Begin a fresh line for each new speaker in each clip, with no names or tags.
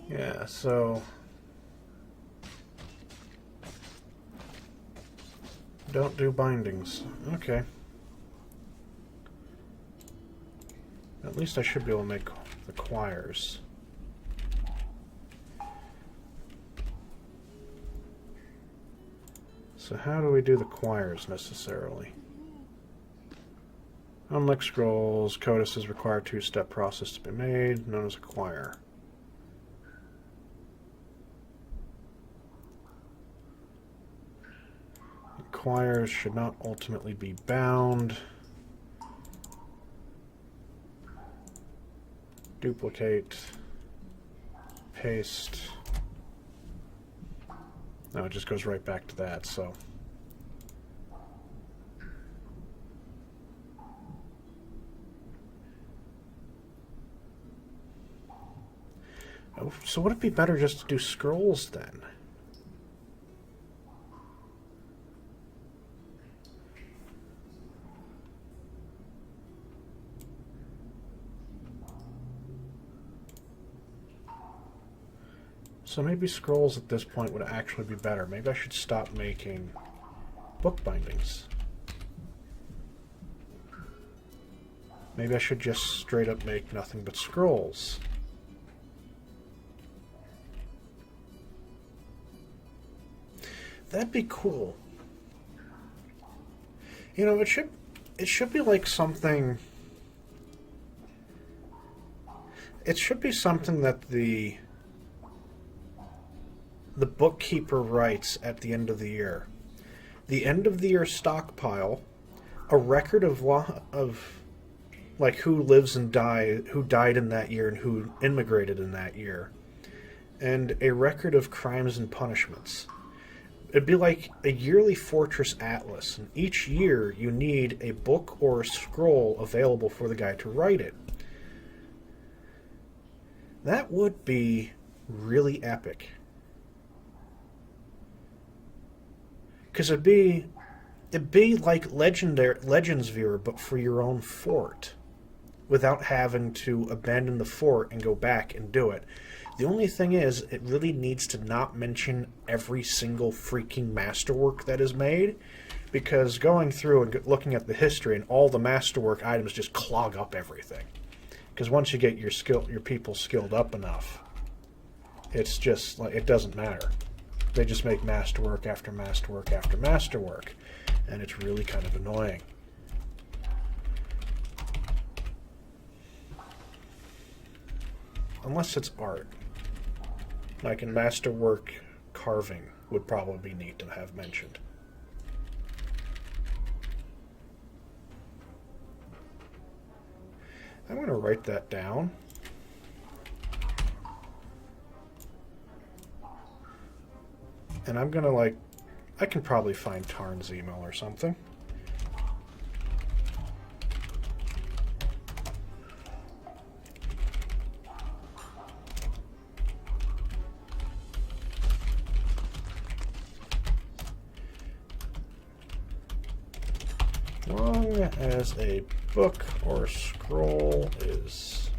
Yeah, so don't do bindings. Okay. At least I should be able to make the choirs. So how do we do the choirs necessarily? Unlike scrolls, codices require a two-step process to be made, known as a choir. Choirs should not ultimately be bound. Duplicate. Paste. No, it just goes right back to that, so. Oh, so would it be better just to do scrolls then? So maybe scrolls at this point would actually be better. Maybe I should stop making book bindings. Maybe I should just straight up make nothing but scrolls. That'd be cool. You know, it should be like something. It should be something that the bookkeeper writes at the end of the year. The end of the year stockpile, a record of like who lives and who died in that year and who immigrated in that year, and a record of crimes and punishments. It'd be like a yearly fortress atlas, and each year you need a book or a scroll available for the guy to write it. That would be really epic. Because it'd be like Legends Viewer, but for your own fort, without having to abandon the fort and go back and do it. The only thing is, it really needs to not mention every single freaking masterwork that is made, because going through and looking at the history and all the masterwork items just clog up everything. Because once you get your people skilled up enough, it's just like it doesn't matter. They just make masterwork after masterwork after masterwork, and it's really kind of annoying. Unless it's art. Like in masterwork carving would probably be neat to have mentioned. I'm going to write that down. And I'm going to I can probably find Tarn's email or something. Long as a book or scroll is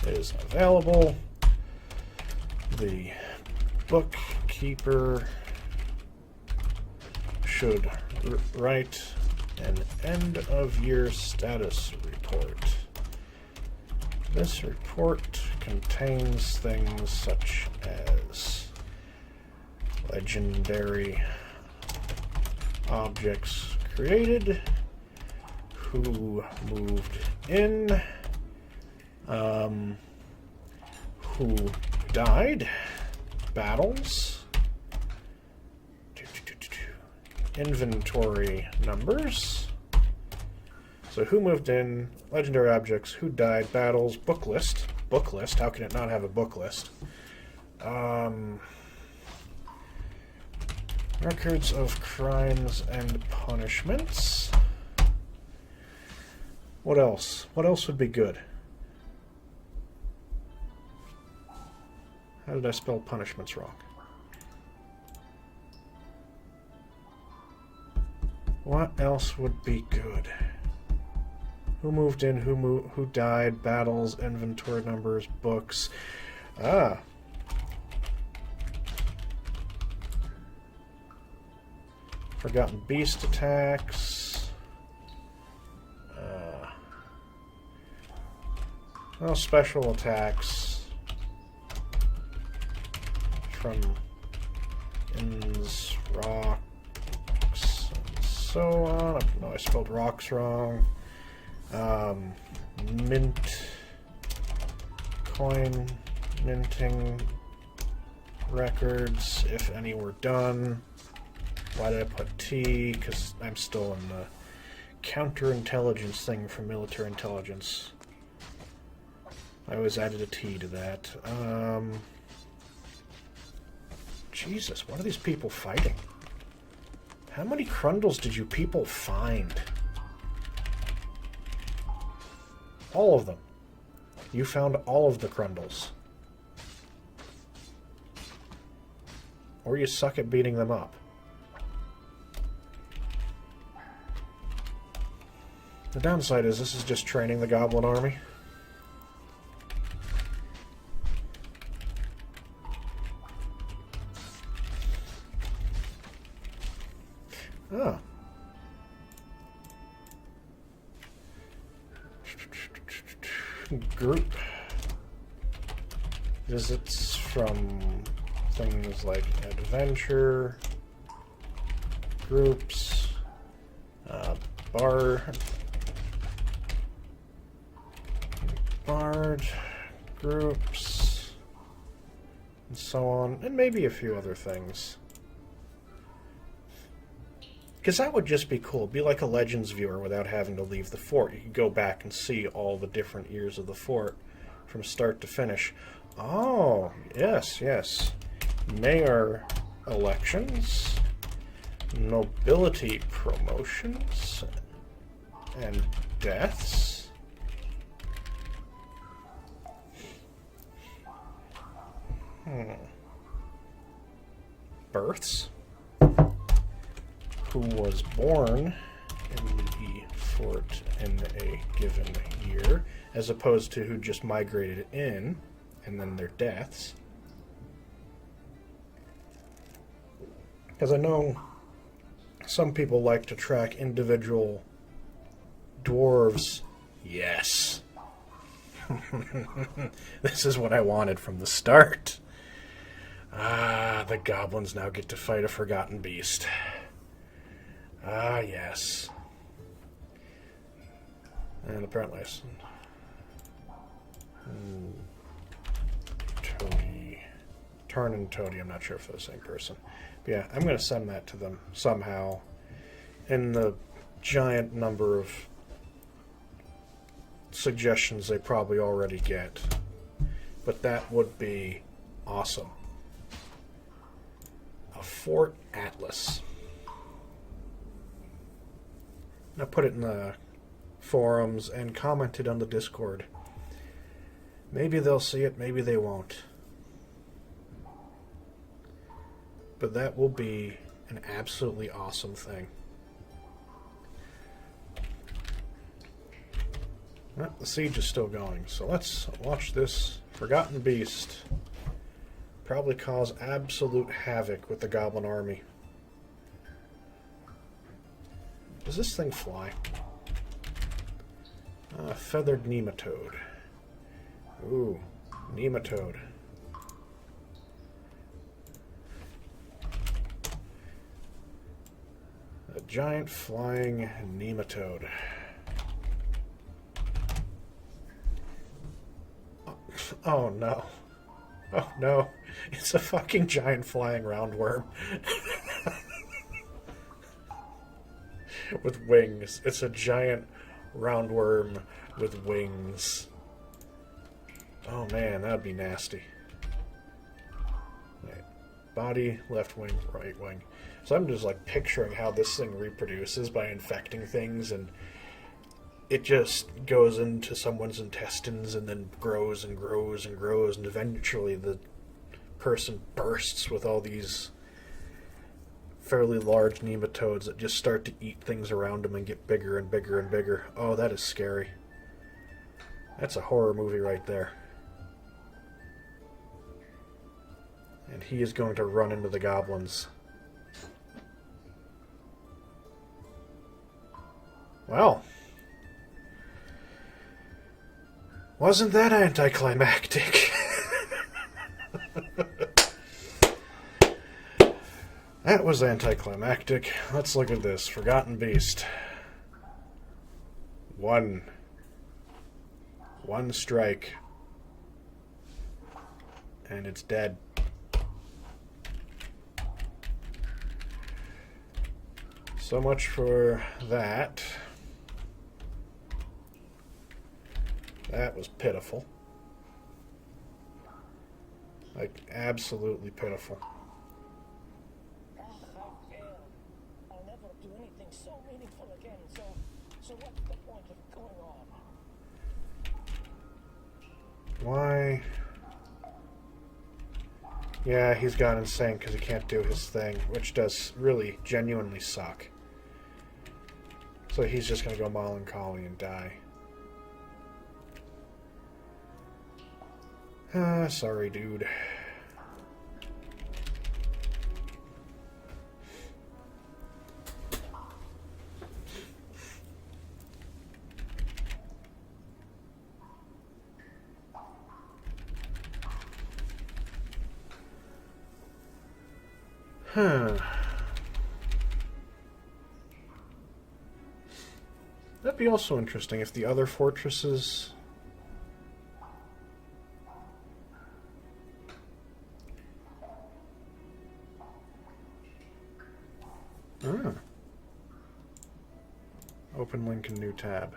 available, the bookkeeper should write an end-of-year status report. This report contains things such as legendary objects created, who moved in, who died, battles, inventory numbers. So who moved in, legendary objects, who died, battles, book list. Book list, how can it not have a book list? Records of crimes and punishments. What else? What else would be good? How did I spell punishments wrong? What else would be good? Who moved in, who died, battles, inventory numbers, books. Ah. Forgotten beast attacks. Well, special attacks from Inns, rocks, and so on. No, I spelled rocks wrong. Mint, coin, minting, records, if any were done. Why did I put T? Because I'm still in the counterintelligence thing for military intelligence. I always added a T to that. Jesus, what are these people fighting? How many Crundles did you people find? All of them. You found all of the Crundles. Or you suck at beating them up. The downside is this is just training the Goblin Army. Oh. Group visits from things like adventure, groups, bard, groups, and so on, and maybe a few other things. Because that would just be cool. Be like a Legends viewer without having to leave the fort. You could go back and see all the different years of the fort from start to finish. Oh, yes, yes. Mayor elections, nobility promotions, and deaths. Births. Who was born in the fort in a given year, as opposed to who just migrated in, and then their deaths. Because I know some people like to track individual dwarves. Yes. This is what I wanted from the start. Ah, the goblins now get to fight a forgotten beast. Ah, yes. And apparently Toady. Tarn and Toady, I'm not sure if they're the same person. But yeah, I'm going to send that to them somehow in the giant number of suggestions they probably already get. But that would be awesome. A Fort Atlas. I put it in the forums and commented on the Discord. Maybe they'll see it, maybe they won't. But that will be an absolutely awesome thing. Well, the siege is still going, so let's watch this Forgotten Beast probably cause absolute havoc with the Goblin Army. Does this thing fly? Feathered nematode. Ooh, nematode. A giant flying nematode. Oh no. Oh no. It's a fucking giant flying roundworm. With wings. It's a giant roundworm with wings. Oh man, that'd be nasty. Right. Body, left wing, right wing. So I'm just like picturing how this thing reproduces by infecting things, and it just goes into someone's intestines and then grows and grows and grows, and eventually the person bursts with all these fairly large nematodes that just start to eat things around them and get bigger and bigger and bigger. Oh, that is scary. That's a horror movie right there. And he is going to run into the goblins. Well, wasn't that anticlimactic? That was anticlimactic. Let's look at this. Forgotten Beast. One strike. And it's dead. So much for that. That was pitiful. Like, absolutely pitiful.
I failed. I'll never do anything so meaningful again, so what's the point of going on?
Why? Yeah, he's gone insane because he can't do his thing, which does really genuinely suck. So he's just going to go melancholy and die. Sorry, dude. That'd be also interesting if the other fortresses... Open link in new tab.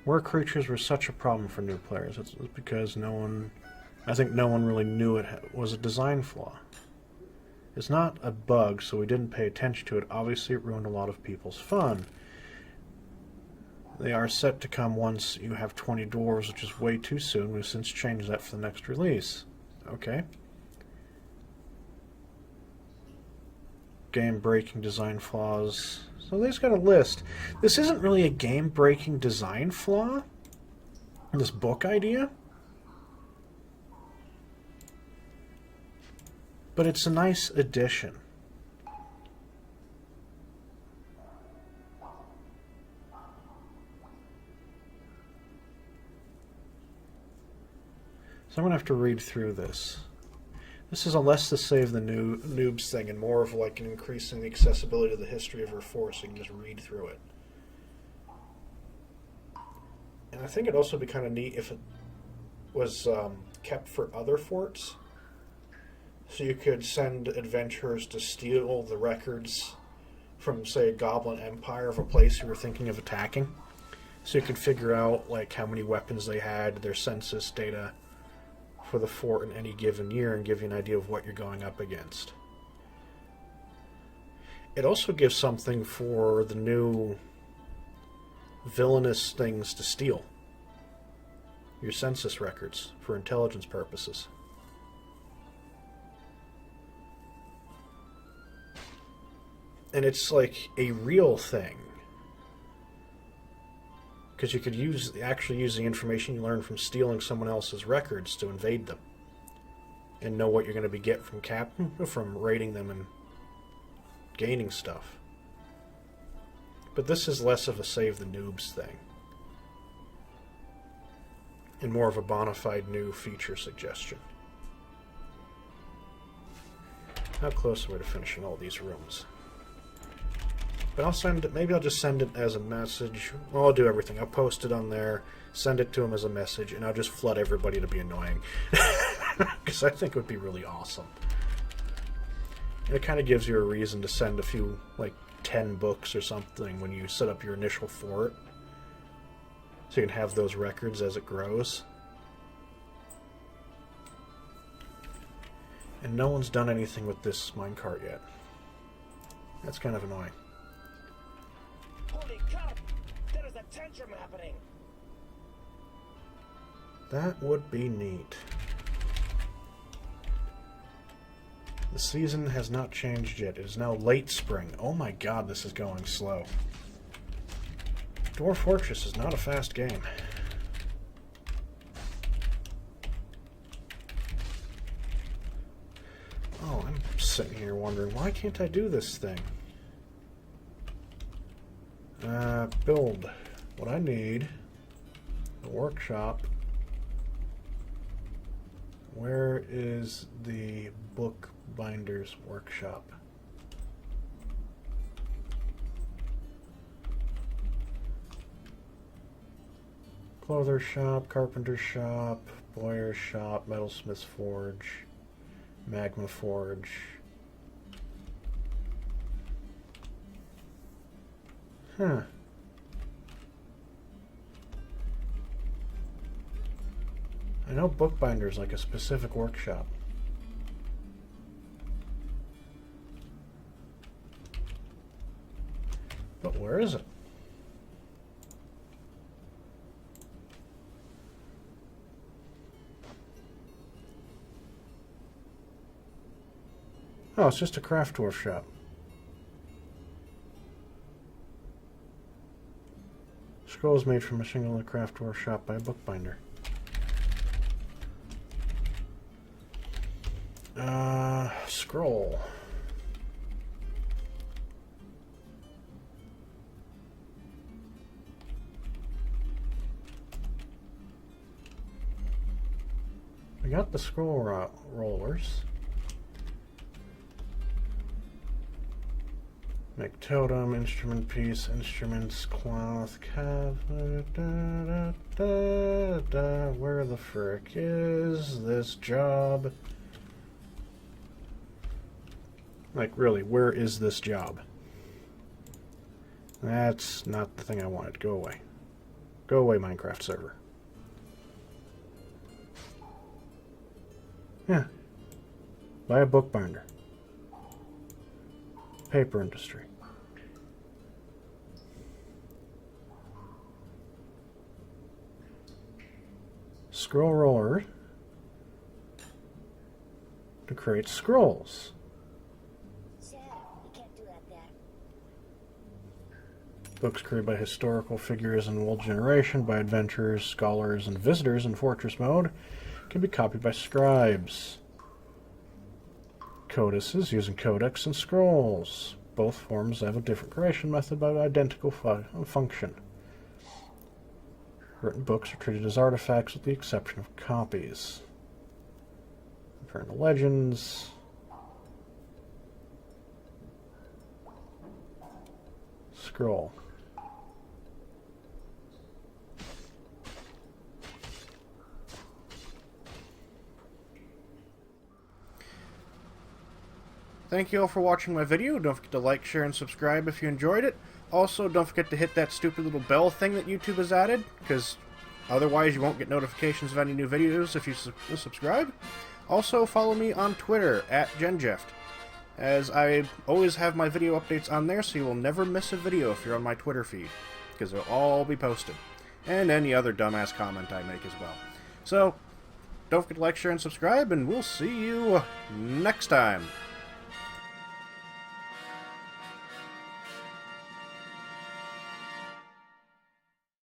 Were creatures were such a problem for new players? It's because I think no one really knew it was a design flaw. It's not a bug, so we didn't pay attention to it. Obviously, it ruined a lot of people's fun. They are set to come once you have 20 dwarves, which is way too soon. We've since changed that for the next release. Okay. Game-breaking design flaws. So they've got a list. This isn't really a game-breaking design flaw, this book idea. But it's a nice addition. So I'm going to have to read through this. This is a less to save the noobs thing and more of like an increasing the accessibility to the history of her force, so you can just read through it. And I think it'd also be kind of neat if it was kept for other forts. So you could send adventurers to steal the records from, say, a Goblin Empire of a place you were thinking of attacking. So you could figure out like how many weapons they had, their census data for the fort in any given year, and give you an idea of what you're going up against. It also gives something for the new villainous things to steal. Your census records for intelligence purposes. And it's like a real thing. Because you could actually use the information you learn from stealing someone else's records to invade them. And know what you're going to be getting from raiding them and gaining stuff. But this is less of a save the noobs thing. And more of a bona fide new feature suggestion. How close are we to finishing all these rooms? But I'll send it, maybe I'll just send it as a message. Well, I'll do everything. I'll post it on there, send it to them as a message, and I'll just flood everybody to be annoying. Because I think it would be really awesome. And it kind of gives you a reason to send a few, like 10 books or something when you set up your initial fort. So you can have those records as it grows. And no one's done anything with this minecart yet. That's kind of annoying.
Holy cow! There is a tantrum happening.
That would be neat. The season has not changed yet. It is now late spring. Oh my god, this is going slow. Dwarf Fortress is not a fast game. Oh, I'm sitting here wondering, why can't I do this thing? Build. What I need, a workshop. Where is the bookbinder's workshop? Clother shop, carpenter shop, bowyer shop, metalsmith's forge, magma forge. Huh. I know bookbinder's like a specific workshop. But where is it? Oh, it's just a craft dwarf shop. Scrolls made from a shingle in a craft dwarf shop by a bookbinder. Scroll. We got the scroll rollers. Make totem, instrument piece, instruments, cloth, cabinet, Where the frick is this job? Like, really, where is this job? That's not the thing I wanted. Go away. Go away, Minecraft server. Yeah. Buy a bookbinder. Paper industry. Scroll roller to create scrolls. Books created by historical figures in old generation by adventurers, scholars, and visitors in Fortress mode can be copied by scribes. Codices using codex and scrolls. Both forms have a different creation method but identical function. Written books are treated as artifacts with the exception of copies. Referring to legends. Scroll. Thank you all for watching my video. Don't forget to like, share, and subscribe if you enjoyed it. Also, don't forget to hit that stupid little bell thing that YouTube has added, because otherwise you won't get notifications of any new videos if you subscribe. Also, follow me on Twitter, @GenJeft, as I always have my video updates on there, so you will never miss a video if you're on my Twitter feed, because they'll all be posted. And any other dumbass comment I make as well. So, don't forget to like, share, and subscribe, and we'll see you next time.